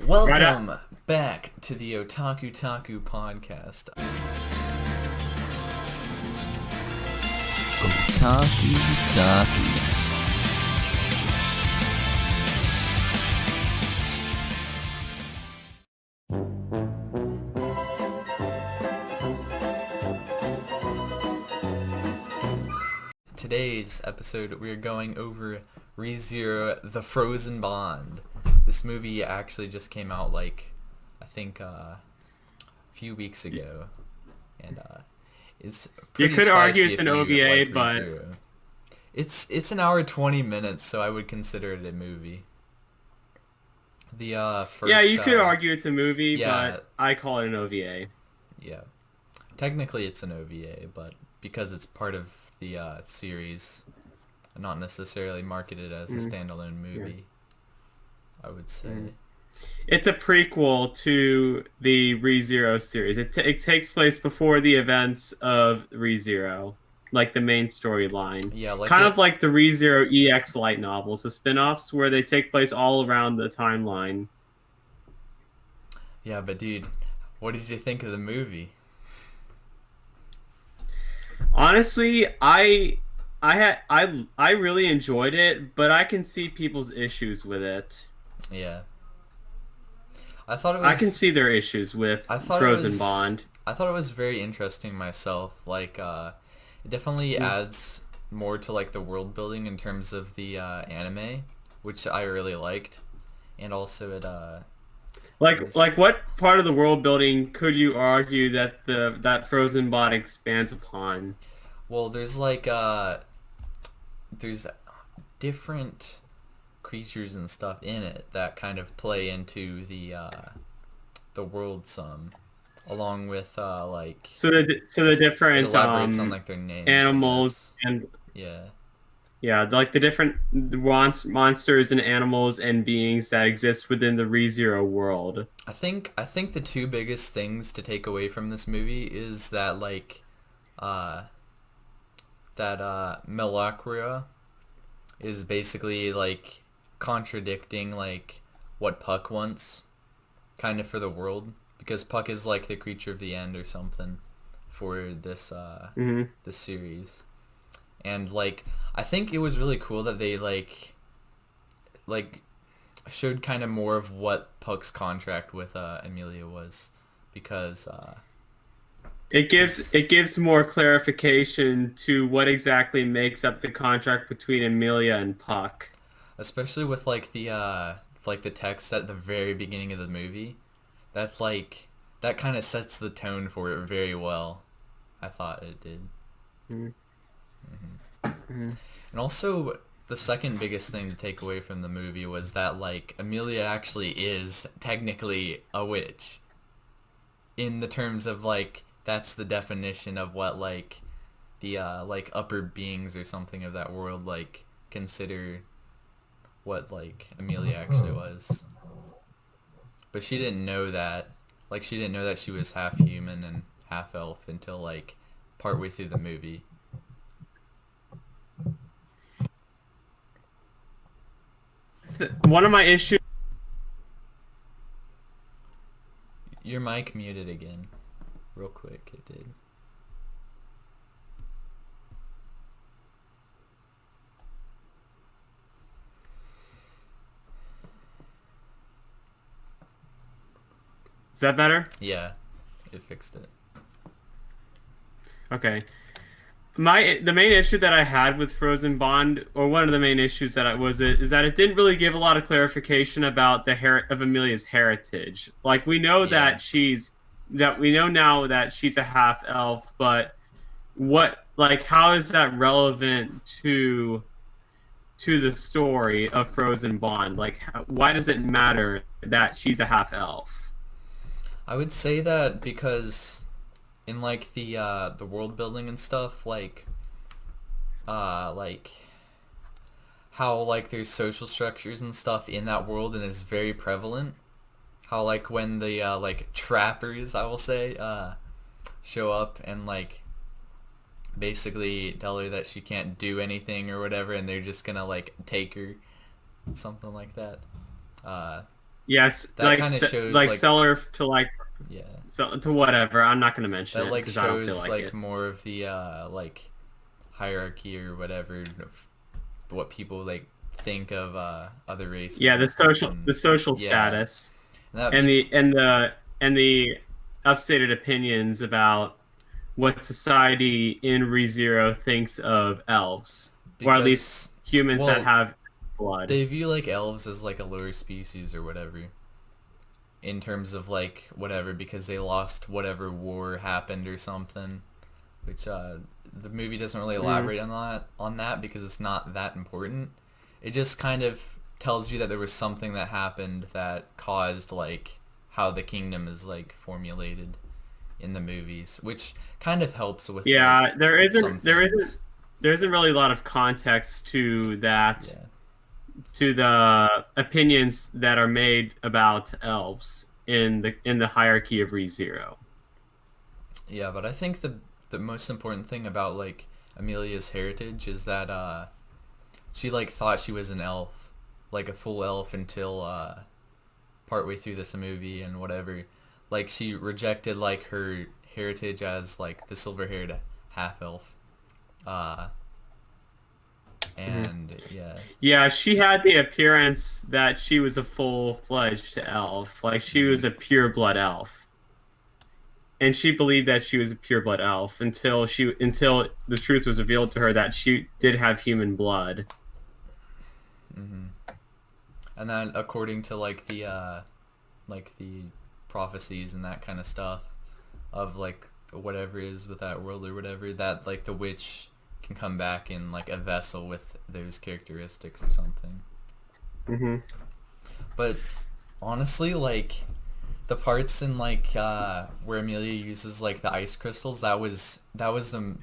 Right Welcome back to the Otaku podcast. Otaku. Today's episode, we're going over ReZero: The Frozen Bond. This movie actually just came out, I think, a few weeks ago, and it's You pretty could argue spicy it's if an you OVA, like but ReZero. It's an hour 20 minutes, so I would consider it a movie. The yeah, first you could argue it's a movie, yeah, but I call it an OVA. yeah, technically it's an OVA, but because it's part of the series, not necessarily marketed as a Mm, standalone yeah. movie, I would Mm. say. It's a prequel to the ReZero series. It takes place before the events of ReZero, like the main storyline. Yeah, like Kind of it. like the ReZero EX light novels, the spin-offs where they take place all around the timeline. Yeah, but dude, what did you think of the movie? Honestly, I really enjoyed it, but I can see people's issues with it. Yeah, I thought it I was. can see their issues with I thought it Frozen was. Bond. I thought it was very interesting myself. It definitely Mm. adds more to like the world building in terms of the anime, which I really liked, and also it was. Like what part of the world building could you argue that that Frozen Bond expands upon? Well, there's different creatures and stuff in it that kind of play into the world some, along with So the it different elaborates on like their names, I animals guess. and Yeah. yeah, like the different monsters and animals and beings that exist within the ReZero world. I think the two biggest things to take away from this movie is that uh Melacria is basically like contradicting like what Puck wants kind of for the world, because Puck is like the creature of the end or something for Hmm. this series. And like I think it was really cool that they like showed kind of more of what Puck's contract with Emilia was, because cause, It gives more clarification to what exactly makes up the contract between Emilia and Puck. especially with like the text at the very beginning of the movie, that like that kind of sets the tone for it very well. I thought it did. Mm-hmm. And also, the second biggest thing to take away from the movie was that like Amelia actually is technically a witch, in the terms of like that's the definition of what like the like upper beings or something of that world like consider what like Amelia actually was. But she didn't know that. Like she didn't know that she was half human and half elf until like partway through the movie. One of my issues. Your mic muted again, real quick. It did. Is that better? Yeah, it fixed it. Okay. The main issue that I had with Frozen Bond, or one of the main issues that I was it, is that it didn't really give a lot of clarification about the of Amelia's heritage. Like Yeah. we know now that she's a half elf, but what like how is that relevant to the story of Frozen Bond? Like why does it matter that she's a half elf? I would say that because in like the world building and stuff, like how like there's social structures and stuff in that world, and it's very prevalent. How like when the like trappers, I will say, show up and like basically tell her that she can't do anything or whatever, and they're just gonna like take her, something like that. Uh, Yes, That kind of shows like like, sell her to like yeah, to whatever. I'm not gonna mention that it like because I don't feel shows like like it. more of the like hierarchy or whatever of what people like think of other races Yeah, and stuff, and the social yeah, status and that and people, the upstated opinions about what society in ReZero thinks of elves, or at least because humans that well, have blood. they view like elves as like a lower species or whatever in terms of like whatever because they lost whatever war happened or something, which the movie doesn't really Mm. elaborate on that because it's not that important. It just kind of tells you that there was something that happened that caused like how the kingdom is like formulated in the movies, which kind of helps with Yeah, like some things. there isn't really a lot of context to that, Yeah. to the opinions that are made about elves in the hierarchy of ReZero. Yeah, but I think the most important thing about like Amelia's heritage is that she like thought she was an elf, like a full elf until partway through this movie and whatever. Like she rejected like her heritage as like the silver-haired half elf. Uh Mhm. and yeah. Yeah, she had the appearance that she was a full-fledged elf, like she Mhm. was a pure-blood elf. And she believed that she was a pure-blood elf until the truth was revealed to her that she did have human blood. Mhm. And then according to like the prophecies and that kind of stuff of like whatever is with that world or whatever, that like the witch can come back in like a vessel with those characteristics or something. Hmm. But honestly, like the parts in like where Amelia uses like the ice crystals, that was the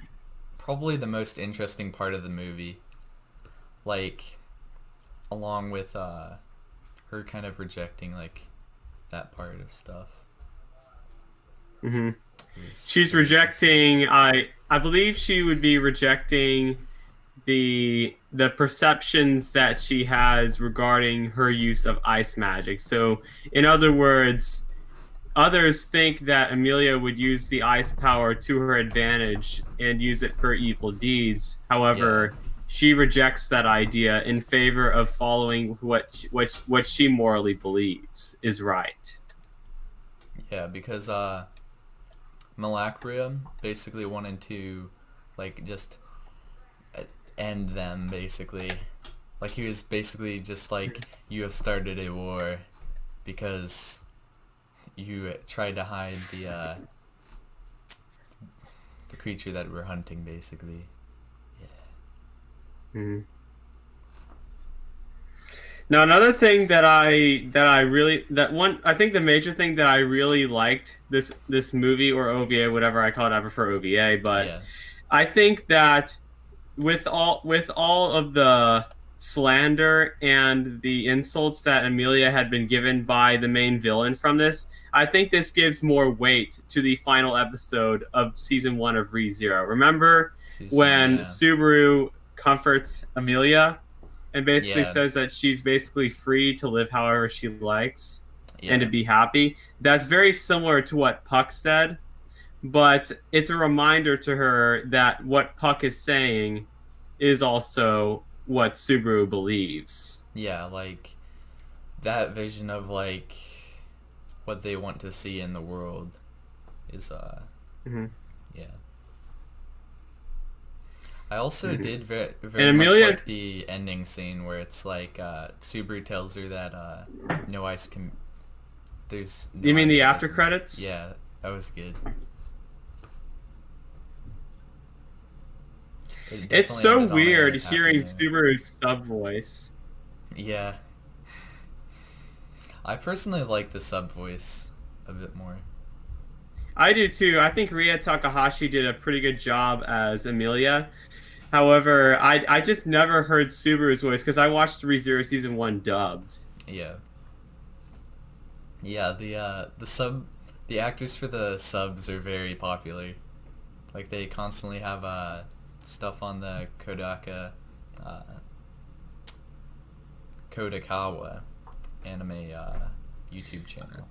probably the most interesting part of the movie. Like along with her kind of rejecting like that part of stuff. Hmm. It was She's very interesting. rejecting. I believe she would be rejecting the perceptions that she has regarding her use of ice magic. So, in other words, others think that Amelia would use the ice power to her advantage and use it for evil deeds. Yeah. However, she rejects that idea in favor of following what she morally believes is right. Yeah, because Malacria basically wanted to like just uh, end them basically. Like he was basically just like you have started a war because you tried to hide the creature that we're hunting basically. Yeah. Mhm. Now, another thing that I really that one I think the major thing that I really liked this movie or OVA, whatever I call it, I prefer OVA, but Yeah. I think that with all of the slander and the insults that Amelia had been given by the main villain from this, I think this gives more weight to the final episode of season 1 of ReZero. Remember Season one, when yeah. Subaru comforts Amelia and basically Yeah. says that she's basically free to live however she likes and to Yeah. be happy? That's very similar to what Puck said, but it's a reminder to her that what Puck is saying is also what Subaru believes. Yeah, like that vision of like what they want to see in the world is Mm-hmm. yeah. I also Mm-hmm. did very And very much Amelia, like the ending scene where it's like Subaru tells her that no ice can there's no you mean ice the that after doesn't credits? yeah, that was good. It It's definitely so ended on weird a happy hearing note. Subaru's sub voice. Yeah. I personally like the sub voice a bit more. I do too. I think Ria Takahashi did a pretty good job as Amelia. However, I just never heard Subaru's voice because I watched ReZero season 1 dubbed. Yeah. Yeah, the actors for the subs are very popular. Like they constantly have stuff on the uh, Kodakawa anime YouTube channel.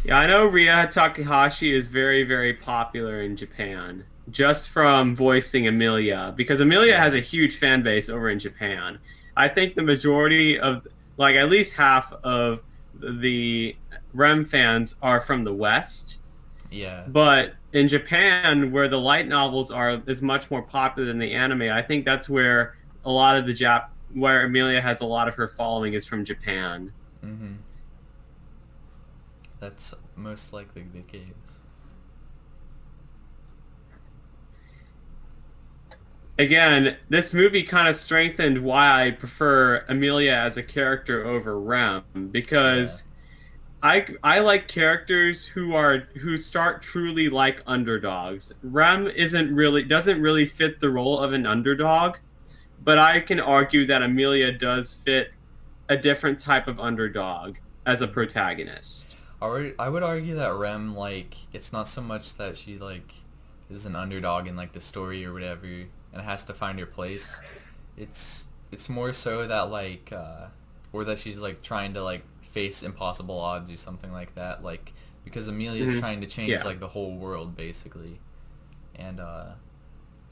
Yeah, I know Ria Takahashi is very, very popular in Japan just from voicing Emilia because Emilia has Yeah. a huge fan base over in Japan. I think the majority of, like, at least half of the Rem fans are from the West, Yeah. but in Japan, where the light novels are is much more popular than the anime, I think that's where a lot of the where Emilia has a lot of her following is from Japan. Mhm. That's most likely the case. Again, this movie kind of strengthened why I prefer Emilia as a character over Rem Yeah. because I like characters who start truly like underdogs. Rem isn't really doesn't really fit the role of an underdog, but I can argue that Emilia does fit a different type of underdog as a protagonist. I would argue that Rem, like, it's not so much that she, like, is an underdog in, like, the story or whatever and has to find her place. It's more so that, like, or that she's, like, trying to, like, face impossible odds or something like that. Like, because Amelia's Mhm. trying to change, Yeah, like, the whole world, basically. And,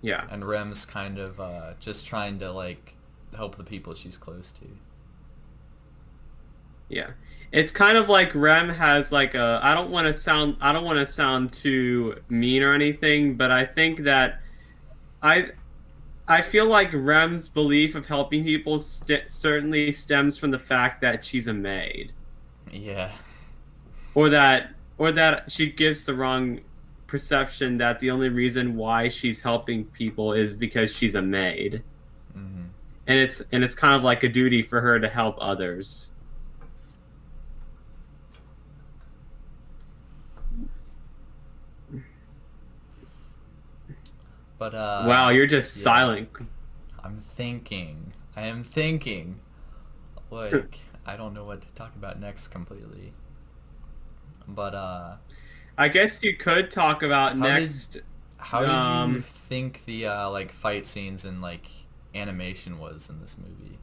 yeah, and Rem's kind of, just trying to, like, help the people she's close to. yeah. It's kind of like Rem has like a I don't want to sound too mean or anything, but I think that I I feel like Rem's belief of helping people certainly stems from the fact that she's a maid, Yeah. or that she gives the wrong perception that the only reason why she's helping people is because she's a maid, Hmm. and it's kind of like a duty for her to help others. But, Wow, you're just yeah. silent. I'm thinking. I am thinking. Like, I don't know what to talk about next completely. But I guess you could talk about how did next. how did you Um, think the like fight scenes and like animation was in this movie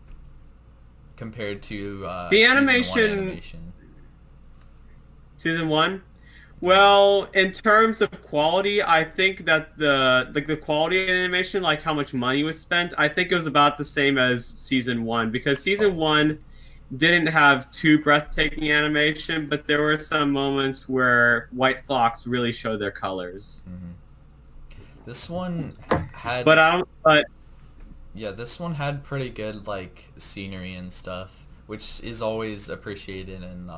compared to the season 1 animation animation? season one. Yeah. Well, in terms of quality, I think that the quality of the animation, like how much money was spent, I think it was about the same as season one because season Oh. one didn't have too breathtaking animation, but there were some moments where White Fox really showed their colors. Hmm. This one had But I don't. But Yeah, this one had pretty good like scenery and stuff, which is always appreciated in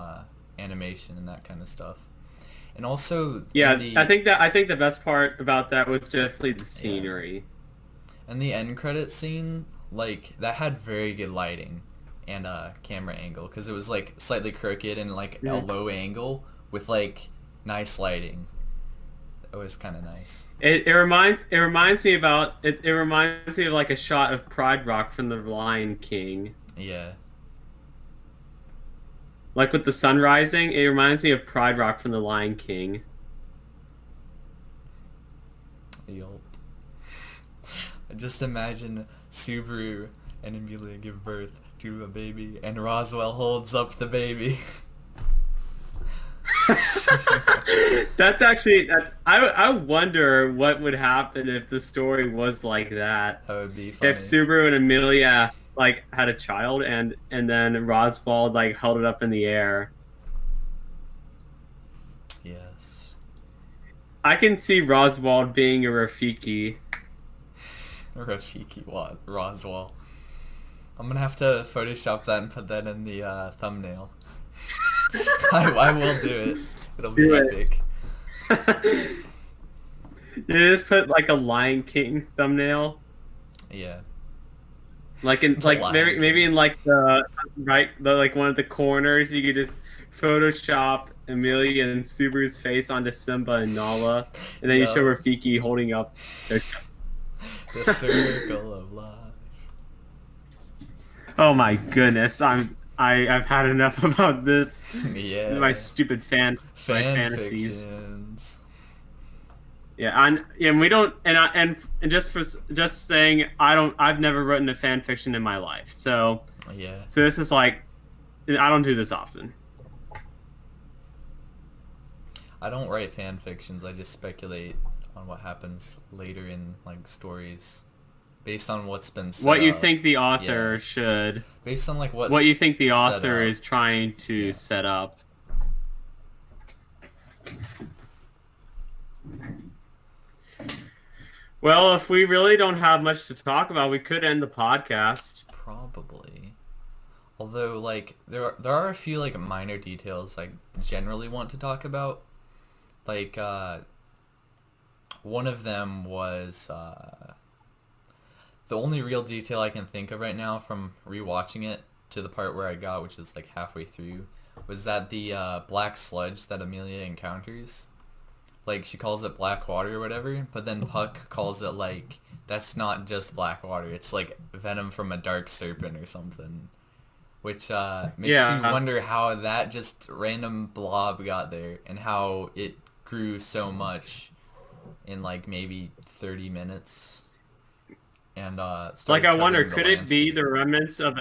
animation and that kind of stuff. And also in yeah, the I think the best part about that was definitely the yeah, scenery. and the end credit scene, like that had very good lighting and camera angle because it was like slightly crooked and like a Mhm. low angle with like nice lighting. It was kind of nice. It reminds me of like a shot of Pride Rock from The Lion King. Yeah. Like with the sun rising, it reminds me of Pride Rock from The Lion King. Yup. I just imagine Subaru and Emilia give birth to a baby, and Roswell holds up the baby. That's actually that I wonder what would happen if the story was like that. That would be If funny. Subaru and Amelia like had a child and then Roswald like held it up in the air. Yes. I can see Roswald being a Rafiki. Rafiki Roswell. I'm gonna have to Photoshop that and put that in the thumbnail. I will do it. It'll be Do epic. it. You just put like a Lion King thumbnail. Yeah. The Like Lion maybe King. in like the like one of the corners you could just Photoshop Amelia and Subaru's face onto Simba and Nala, and then you show Yo. Rafiki holding up their. The circle of life. Oh my goodness, I've had enough about this. My Yeah. stupid my Fan fantasies. fictions. Yeah, and we don't and just saying I've never written a fan fiction in my life. So Yeah. So this is like, I don't do this often. I don't write fan fictions. I just speculate on what happens later in like stories based on what's been set What you up. think the Yeah. author should, Based on like what you what's think the set author up. is trying to Yeah. set up. Well, if we really don't have much to talk about, we could end the podcast. Probably. Although like there are a few like minor details I generally want to talk about. Like one of them was the only real detail I can think of right now from rewatching it to the part where I got, which is like halfway through, was that the black sludge that Amelia encounters, like she calls it black water or whatever, but then Puck calls it like that's not just black water, it's like venom from a dark serpent or something, which makes you Yeah. wonder how that just random blob got there and how it grew so much in like maybe 30 minutes and Like, started I wonder, covering the could it be landscape. the remnants of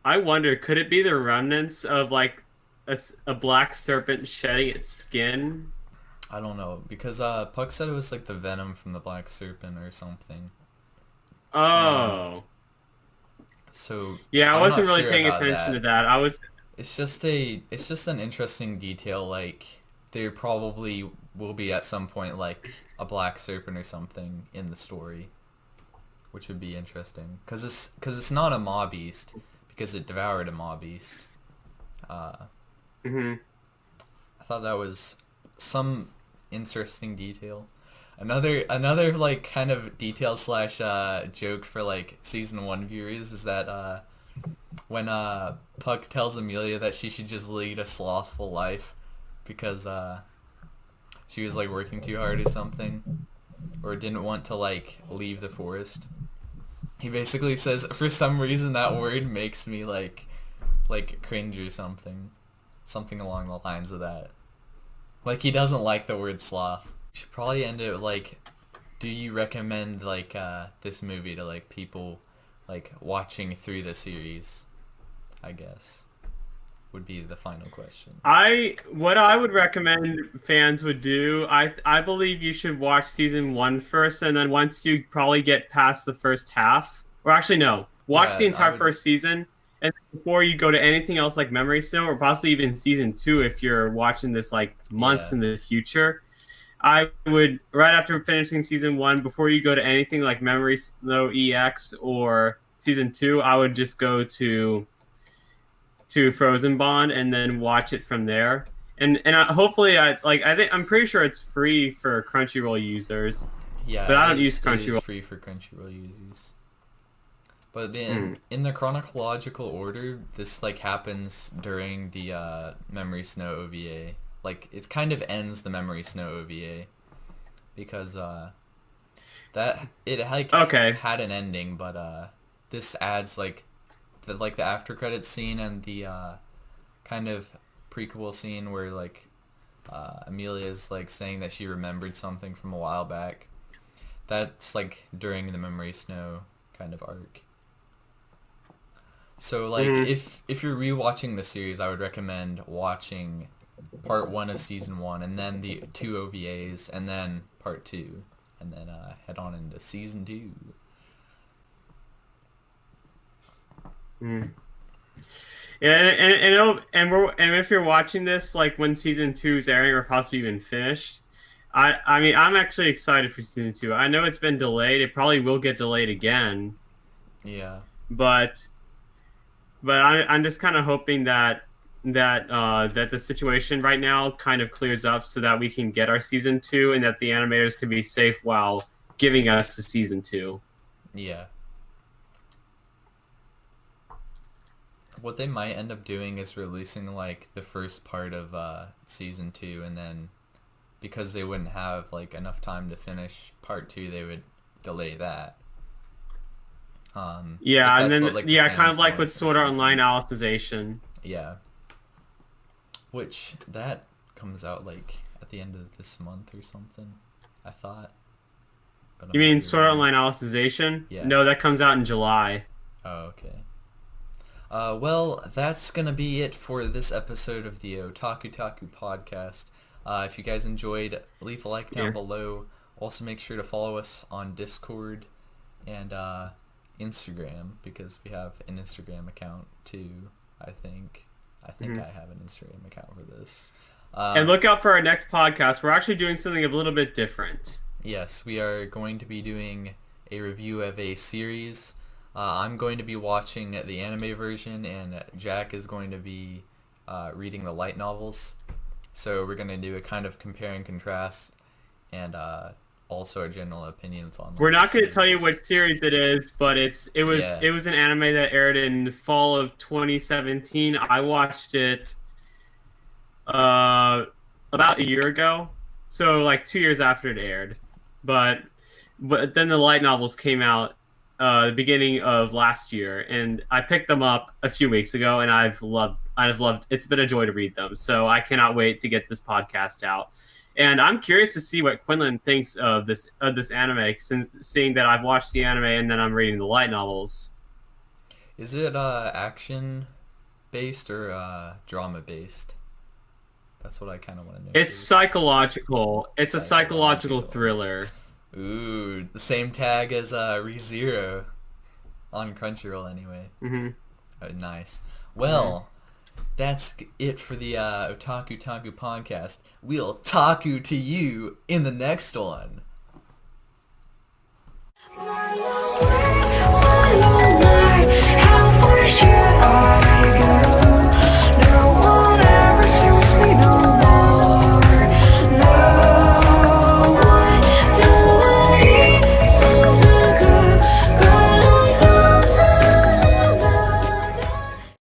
I wonder, could it be the remnants of like a black serpent shedding its skin? I don't know because Puck said it was like the venom from the black serpent or something. Um, Oh. so Yeah, I I'm not wasn't really sure paying about attention to that. that. I was It's just an interesting detail. Like there probably will be at some point like a black serpent or something in the story, which would be interesting because it's not a maw beast because it devoured a maw beast. Uh, Mhm. I thought that was some interesting detail. Another like kind of detail slash joke for like season one viewers is that when Puck tells Amelia that she should just lead a slothful life because she was like working too hard or something or didn't want to like leave the forest. He basically says for some reason that word makes me like cringe or something. Something along the lines of that. Like he doesn't like the word sloth. You should probably end it like, do you recommend like this movie to like people like watching through the series? I guess would be the final question. What I would recommend fans would do, I believe you should watch season one first, and then once you probably get past the first half, or actually no, watch the Yeah, I entire would. first season, and before you go to anything else like Memory Snow, or possibly even season two if you're watching this like months Yeah, in the future, I would right after finishing season one, before you go to anything like Memory Snow EX or season two, I would just go to Frozen Bond and then watch it from there. And hopefully I think I'm pretty sure it's free for Crunchyroll users, yeah. but It I don't is. use It is Crunchyroll. free for Crunchyroll users. But in Hmm. in the chronological order, this like happens during the Memory Snow OVA. Like it kind of ends the Memory Snow OVA because that it like Okay. had an ending, but this adds like the after credits scene and the kind of prequel scene where like Amelia's like saying that she remembered something from a while back. That's like during the Memory Snow kind of arc. So like Hmm. if you're rewatching the series, I would recommend watching part one of season one and then the two OVAs and then part two and then head on into season two. Hmm. Yeah, and if you're watching this like when season two is airing or possibly even finished, I mean I'm actually excited for season two. I know it's been delayed. It probably will get delayed again, Yeah. but I'm just kind of hoping that the situation right now kind of clears up so that we can get our season two and that the animators can be safe while giving us the season two. Yeah. What they might end up doing is releasing like the first part of season two and then because they wouldn't have like enough time to finish part two, they would delay that. If Yeah, and that's what then like the yeah, kind of fans like want with or Sword Art Online something. Alicization. Yeah. Which that comes out like at the end of this month or something. I thought, but I'm You not mean Sword Art really. Online Alicization? Yeah. No, that comes out in July. Oh, okay. Well, that's gonna be it for this episode of the Otaku Taku podcast. If you guys enjoyed, leave a like down Yeah. below. Also, make sure to follow us on Discord and Instagram, because we have an Instagram account too. I think Mhm. I have an Instagram account for this. And look out for our next podcast. We're actually doing something a little bit different. Yes, we are going to be doing a review of a series. I'm going to be watching the anime version, and Jack is going to be reading the light novels. So we're going to do a kind of compare and contrast, and also our general opinions on. We're Like, not the going to tell you series. which series it is, but Yeah. it was an anime that aired in the fall of 2017. I watched it uh, about a year ago, so like 2 years after it aired. But then the light novels came out the beginning of last year, and I picked them up a few weeks ago, and I've loved. It's been a joy to read them, so I cannot wait to get this podcast out. And I'm curious to see what Quinlan thinks of this anime, since seeing that I've watched the anime and then I'm reading the light novels. Is it action based or drama based? That's what I kind of want to know It's first. psychological. It's a psychological Psychological. thriller. Ooh, the same tag as ReZero on Crunchyroll anyway. Hmm. Nice. Hmm. Well, that's it for the Otaku Taku podcast. We'll taku to you in the next one.